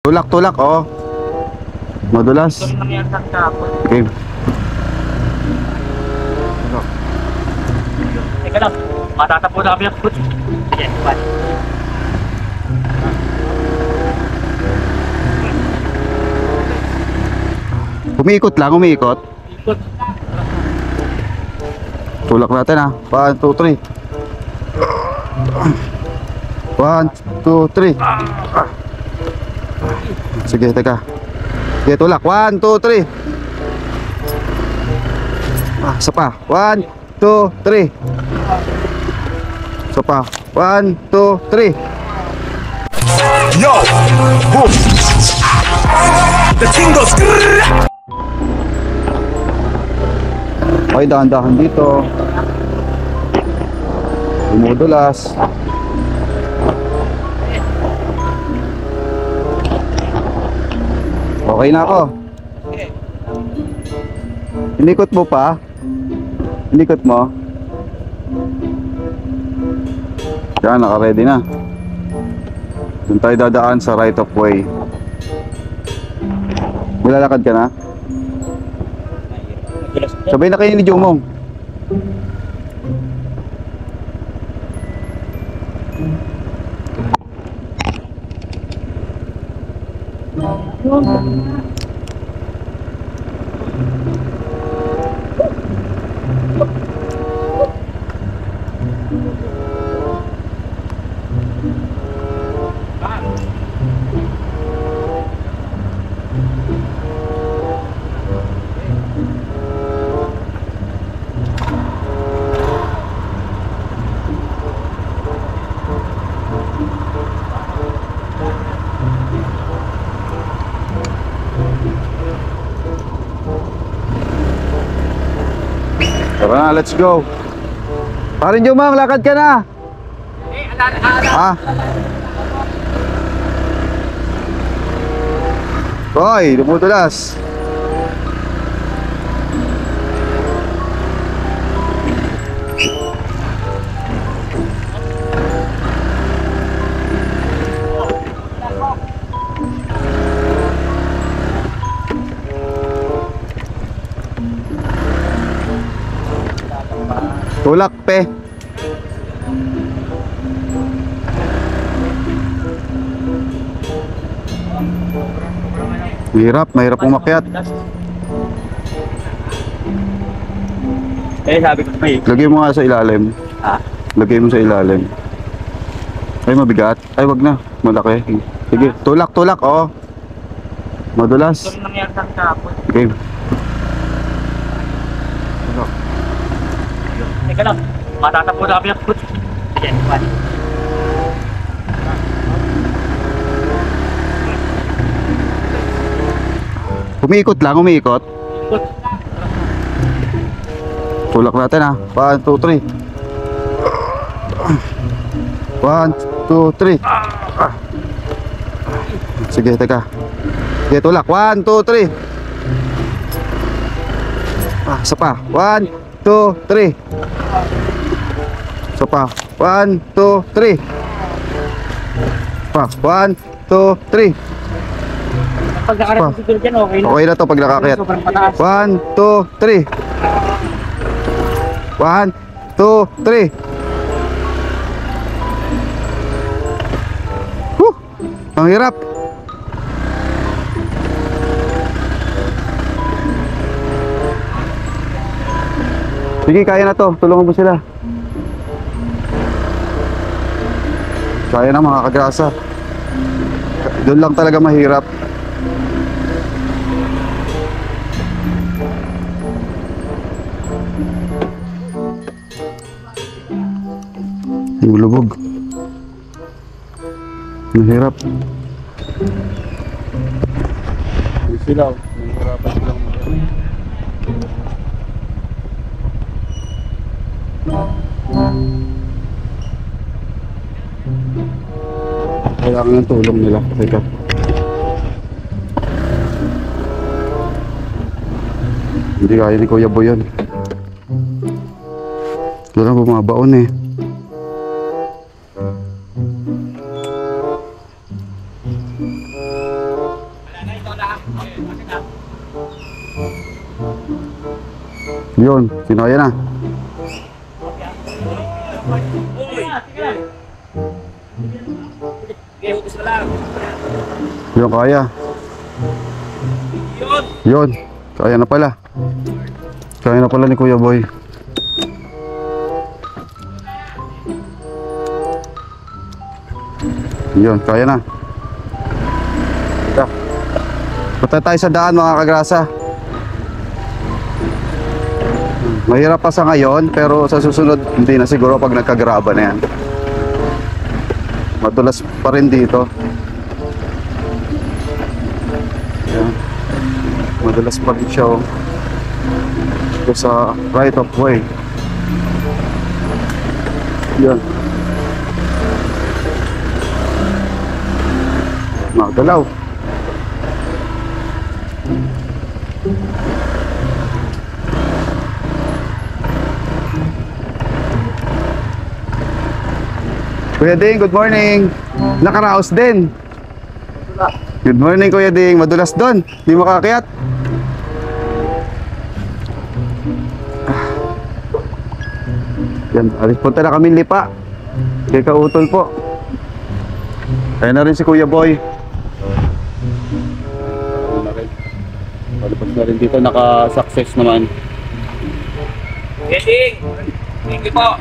Tulak, oh. Madulas. Okay. Teka lang, matatapo na kami ang foot. Ayan, diba? Umiikot lang, umiikot. Ikot. Tulak natin ah. 1, 2, 3. 1, 2, 3. Sige, teka. Sige, tulak. 1, 2, 3. Isa pa. 1, 2, 3. Isa pa. 1, 2, 3. Yo! Boom! The thing goes. Okay, dahan-dahan dito. Dumudulas. Okay na ako. Inikot mo pa? Inikot mo? Yan, naka-ready na. Doon tayo dadaan sa right of way. Maglalakad ka na? Sabay na kayo ni Jomong. Tara na, let's go. Parin Jomong, lakad ka na. Ah. Hoy, dumudulas. Tulak, pe. Mahirap umakyat. Sabi ko may. Lagay mo nga sa ilalim. Lagay mo sa ilalim. Ay, mabigat. Ay, wag na. Malaki. Sige, tulak, oh. Madulas. Ito nangyari sa kapon. Okay. Teka lang, matatapo na kami ang foot. Ayan, diba? Umiikot lang, umiikot. Ikot. Tulak natin ah. 1, 2, 3. 1, 2, 3. Sige, teka. Sige, tulak. 1, 2, 3. Isa pa. 1, 2, 3. Isa pa. 1, 2, 3. Pa. 1, 2, 3. Pag nakarating siguro dyan, okay na. Okay na to pag nakakayat. Sobrang pataas. 1, 2, 3. 1, 2, 3. Ang hirap. Sige, kaya na to. Tulungan mo sila. Kaya na mga kagrasa. Doon lang talaga mahirap. Yung lubog. Mahirap. Yung silaw. Mahirapan silang mahirap. Kailangan ng tulong nila. Teka. Hindi kaya ni Kuya Boy yan. Wala bumabaon eh. Yun, sinaya na. Okay, hutos na lang. Yun, kaya. Yun. Yun, kaya na pala. Kaya na pala ni Kuya Boy. Yun, kaya na. Ito. Punta tayo sa daan mga kagrasa. Mahirap pa sa ngayon, pero sa susunod hindi na siguro pag nagkagraba na yan. Madulas pa rin dito. Yan. Madulas pa rin siya, oh. Ito sa right of way. Yan. Magalaw. Kuya Ding, good morning. Nakaraos din. Good morning Kuya Ding, madulas doon. Di makakayat. Yan, alis punta na kami Lipa. Kay Kautol po. Kaya na rin si Kuya Boy. Palabas na rin dito, naka-success naman. Heading. Thank you po.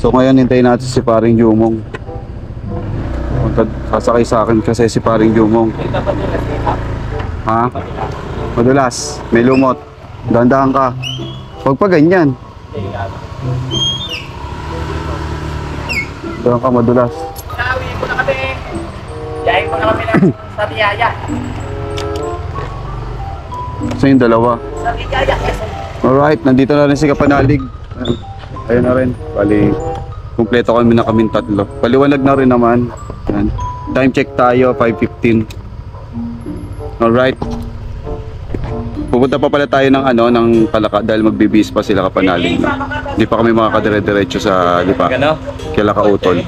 So ngayon hintayin natin si Paring Jumong. Sasakay sa akin kasi si Paring Jumong. Ha? Madulas, may lumot. Dandahan ka. Huwag pa ganyan. Dandahan ka, madulas. Nawi mo na kami. Yayin mo na kami sa Tiyaya. So yung dalawa. Sa Tiyaya. Alright, nandito na rin si Kapanalig. Ayun na rin. Bali, kumpleto kami na kaming tatlo. Paliwanag na rin naman. Ayan. Time check tayo, 5:15. Alright. Pupunta pa pala tayo ng ng Palaka dahil magbibis pa sila Kapanalig. Hindi pa kami makakadire-diretso sa Lipa. Kaya Kautol.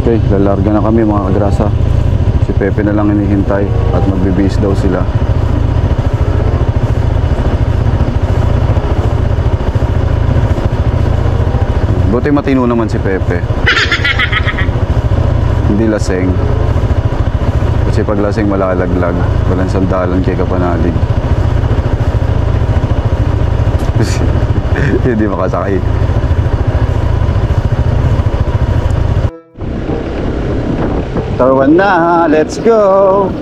Okay, lalarga na kami mga kagrasa. Si Pepe na lang hinihintay at magbibis daw sila. Buti matino naman si Pepe. Hindi laseng. Kasi pag laseng malalaglag. Walang sandalan kay Kapanalig. Hindi makasakay. Tarwan na, let's go!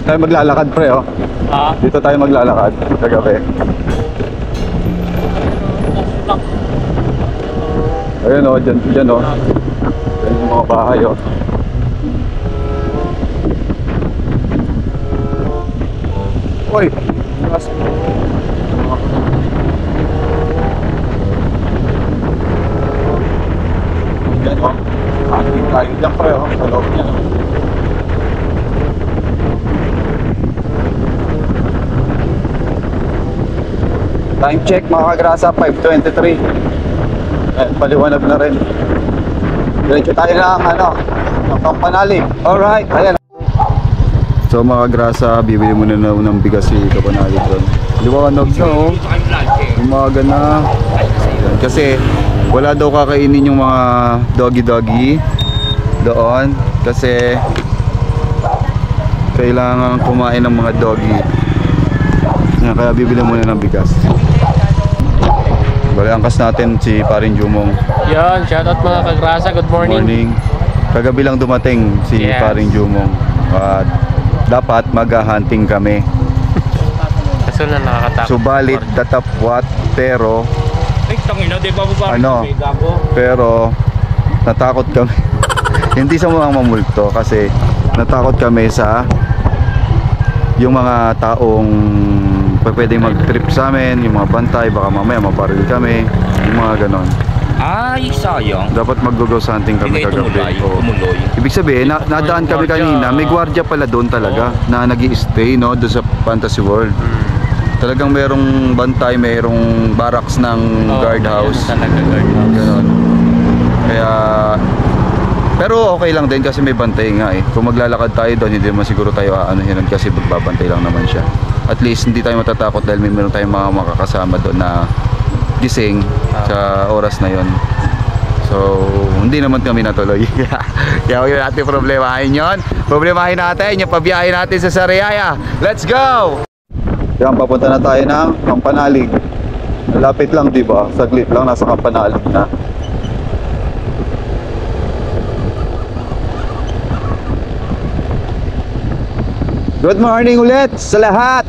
Tayo maglalakad pre, oh. Dito tayo maglalakad kagabi. Ayun, oh, dyan, oh. Dyan yung mga bahay, oh. Uy! Dyan, oh. Ating tayo dyan pre, oh. Sa loob niya, oh. Time check mga kagrasa, 5:23. Paliwanag na rin. Diretso tayo ng Kapanalig. Alright, ayan. So mga kagrasa, bibili muna na ng bigas si Kapanalig doon. Liwanag na, oh. Umaga na. Kasi wala daw kakainin yung mga doggy doon. Kasi kailangan kumain ng mga doggy. Kaya bibili muna ng bigas. Bali, angkas natin si Paring Jumong. Yon, shoutout mga kagrasa. Good morning. Kagabi lang dumating si Paring Jumong. At dapat mag-hunting kami. Kaso na nakakatakot. Subalit datapwat, pero Ay, tangina, di ba pero natakot kami. Hindi sa mga mamulto kasi natakot kami sa yung mga taong pwedeng mag-trip sa amin, yung mga bantay, baka mamaya maparil kami, yung mga ganon. Ay, sayang. Dapat mag-ghost hunting kami Hindi kayo kagabi. tumuloy. Ibig sabihin, nadaan kami kanina, may gwardiya pala doon talaga na nag-i-stay, no, doon sa Fantasy World. Talagang merong bantay, merong barracks ng guardhouse. Talaga guardhouse. Ganon. Kaya pero okay lang din kasi may bantay nga eh. Kung maglalakad tayo doon, hindi naman siguro tayo aanuhin kasi magbabantay lang naman siya. At least hindi tayo matatakot dahil may meron tayong mga makakasama doon na gising sa oras na yon. So, hindi naman kami natuloy. Kaya huwag natin problemahin yun. Problemahin natin yung pabiyahe natin sa Sariaya. Let's go! Yan, papunta na tayo ng Kampanalig. Malapit lang, di ba? Saglit lang, nasa Kampanalig na. Good morning ulit sa lahat!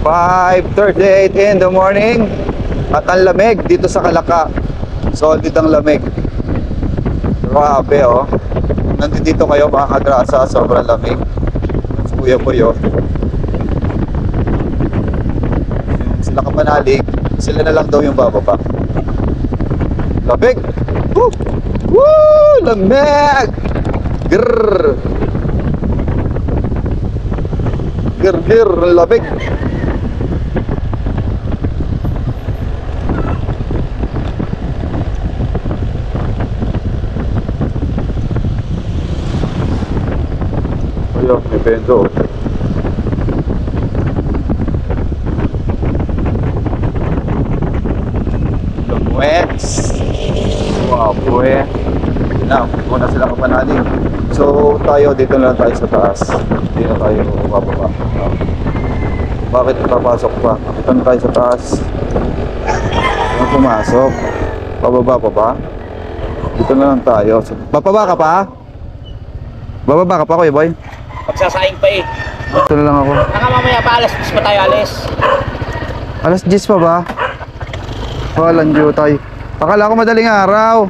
"5:38 in the morning at ang lamig dito sa Kalaka. Solid ang lamig. Grabe oh. Nandito kayo mga kagrasa, sobrang lamig. Kuya ko yun. Sila Kapanalig, sila na lang daw yung bababa. Lamig! Woo! Woo! Lamig! Grrr! Grrr! Lamig! Ayun, may bendo. Lumwets! Wow, buwe. Now, kung na sila Kapanalig. So, tayo, dito na lang tayo sa taas. Hindi na tayo bababa. Bakit papasok pa? Dito na tayo sa taas. Ano pumasok? Bababa pa ba? Dito na lang tayo. Bababa ka pa? Bababa ka pa, Kuya Boy? Pagsasaing pa eh. Dito na lang ako. Naka mamaya pa, alas 10 pa tayo alis. Alas 10 pa ba? Walang jutay. Akala ko madaling araw.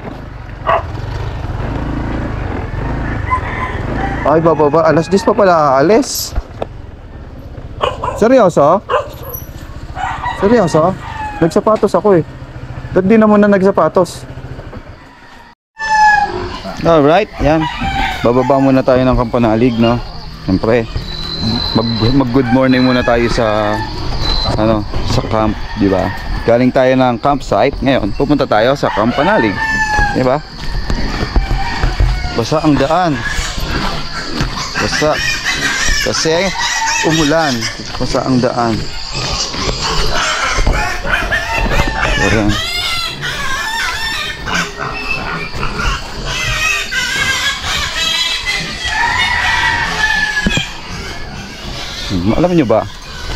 Ay, bababa. Alas 10 pa pala alis. Seryoso? Seryoso? Nagsapatos ako eh. Ba't di na muna nagsapatos? Alright, yan. Bababa muna tayo ng Kampanalig, no? Siyempre, mag good morning muna tayo sa sa camp, di ba? Galing tayo ng campsite, ngayon pupunta tayo sa Kampanalig, di ba? Basa ang daan. Basa kasi umulan. Basa ang daan. Ayan. Alam niyo ba,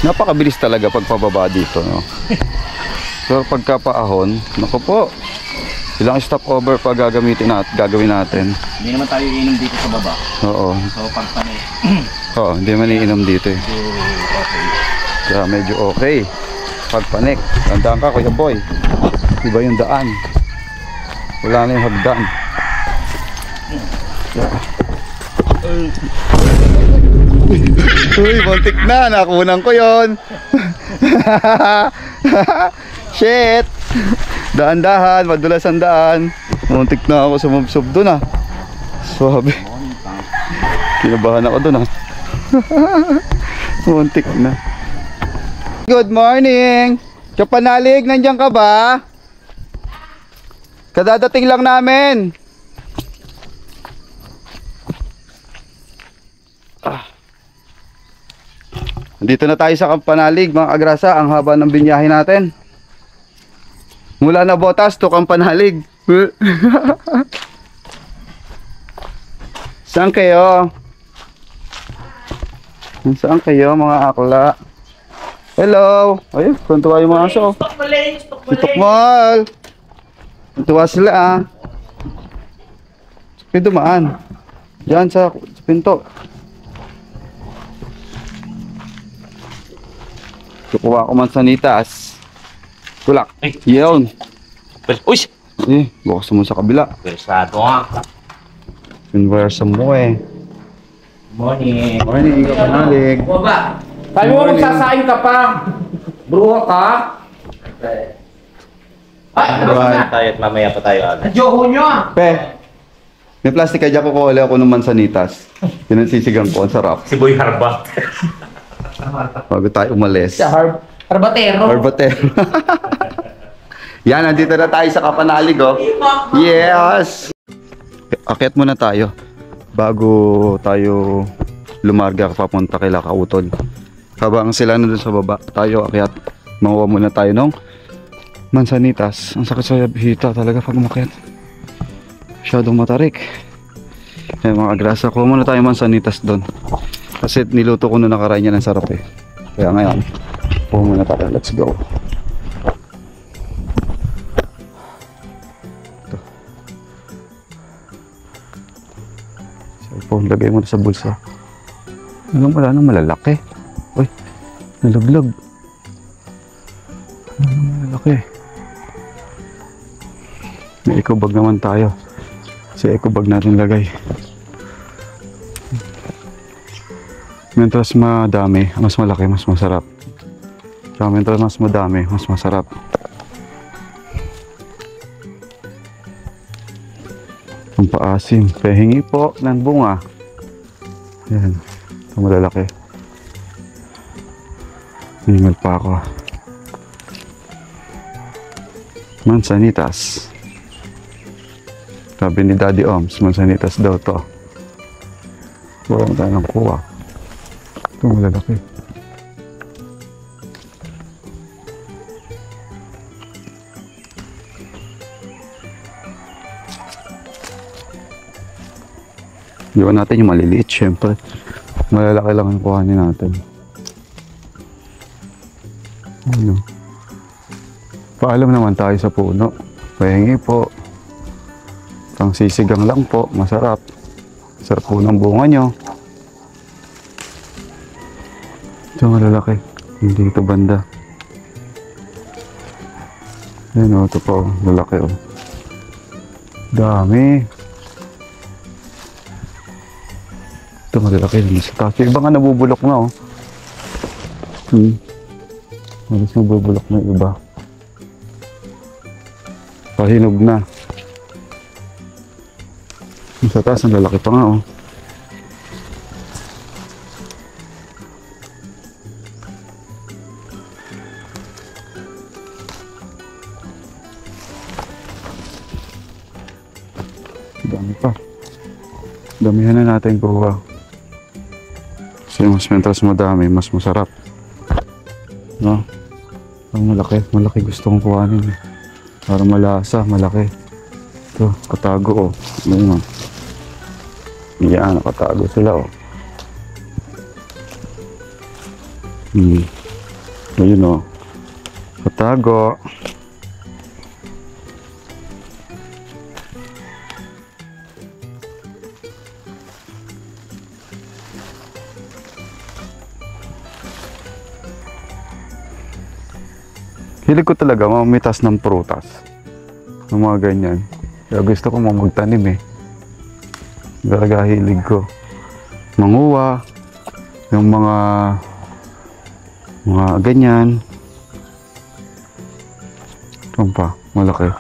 napakabilis talaga pagpababa dito, no? Pero pagkapaahon, naku po, ilang stopover pa gagawin natin. Hindi naman tayo iinom dito sa baba. Oo. So pagpanay. Oo, hindi man iinom dito eh. Okay. Kaya medyo okay. Pagpanik, tandaan ka Kuya Boy, iba yung daan. Wala na yung hagdan. Uy, muntik na, nakunan ko yon. Shit. Daan-dahan, madulas ang daan. Muntik na ako sumubsob doon ah. Swabe. Kinabahan ako doon ah. Muntik na. Good morning. Kapanalig, nandiyan ka ba? Kadadating lang namin. Dito na tayo sa Kampanalig, mga agrasa. Ang haba ng binyahe natin. Mula na Botas to Kampanalig. Saan kayo? Saan kayo mga akla? Hello. Ayun, tuntua yung mga aso. Si Tukmal. Tuntua sila ah. May dumaan. Diyan sa pinto. Kukuha ko mansanitas. Tulak. Ay. Yun. Uy! Bukas mo sa kabila. Persado nga. Conversa mo eh. Morning. Morning, ikaw panalig. Sabi mo magsasaing ka pa. Bruha ka. Ay, Right. Tayo at mamaya pa tayo agad. Joho nyo ah. Pe, may plastic kaya ko kukuha ako ng mansanitas. Pinansisigang ko, ang sarap. Si Boy Harba. Bago tayo umalis. Sa Harbatero. Orbater. Yan, nandito na tayo sa Kapanalig, oh. Yes! Akyat muna tayo bago tayo lumarga papunta kay Lakautol. Habang sila na dun sa baba, tayo akyat. Makuha muna tayo ng mansanitas. Ang sakit sa hita talaga pag umakyat. Masyadong matarik. Kaya mga grasa, kuha muna tayo mansanitas doon. Kasi niluto ko na nakaraan yan, ang sarap eh. Kaya ngayon, kuha muna tayo. Let's go. Cellphone, lagay mo na sa bulsa. Wala nang malalaki. Uy, nalaglag. Malalaki. May eco bag naman tayo. Sa eco bag natin lagay. Mentras madami, mas malaki, mas masarap. Kaya mentras mas madami, mas masarap. Ang paasim. Pahingi po ng bunga. Yan. Ito malalaki. Hingal pa ako. Mansanitas. Sabi ni Daddy Oms, mansanitas daw to. Kuha mo tayo ng kuha. Ito malalaki. Iwan natin yung maliliit, syempre. Malalaki lang ang kuhanin natin. Ano? Paalam naman tayo sa puno. Pahingi po. Pang sisigang lang po. Masarap. Sarap po ng bunga nyo. Ito malalaki. Hindi ito banda. Ayan o, ito po. Lalaki o. Dami. Ito malalaki din sa taas. Yung iba nga nabubulok na oh. Malas nabubulok na yung iba. Pahinog na. Yung sa taas ang lalaki pa nga oh. Dami pa. Damihan na natin kuha. Kasi mas mentras madami, mas masarap. No? Ang malaki. Malaki gusto kong kuhanin. Para malasa, malaki. Ito, katago oh. Ano yun? Yan, nakatago sila oh. Ayun oh. Katago. Hilig ko talaga mamitas ng prutas. Ng mga ganyan. Kaya gusto ko magtanim eh. Talaga hilig ko. Manguha. Yung mga ganyan. Ito pa. Malaki.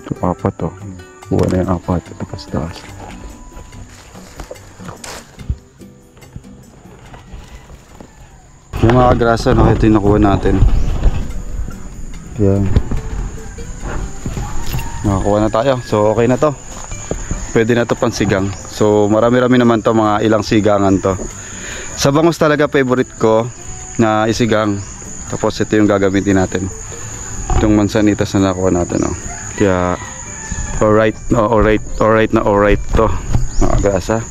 Ito apat to. Kuha na yung apat. Ito taas. Yung mga grasa, no, ito yung nakuha natin. Yan. Nakakuha na tayo. So, okay na to. Pwede na to pang sigang. So, marami-rami naman to, mga ilang sigangan to. Sa bangus talaga, favorite ko na isigang. Tapos, ito yung gagamitin natin. Itong mansanitas na nakuha natin, no. Kaya, alright to. Mga grasa.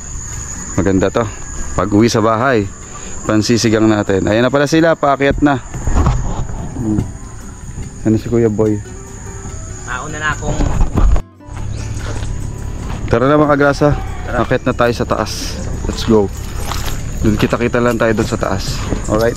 Maganda to. Pag uwi sa bahay, pansisigang natin. Ayan na pala sila, paakyat na. Ano si Kuya Boy? Nauna na akong... Tara na mga kagrasa, akyat na tayo sa taas. Let's go. Doon kita-kita lang tayo doon sa taas. Alright?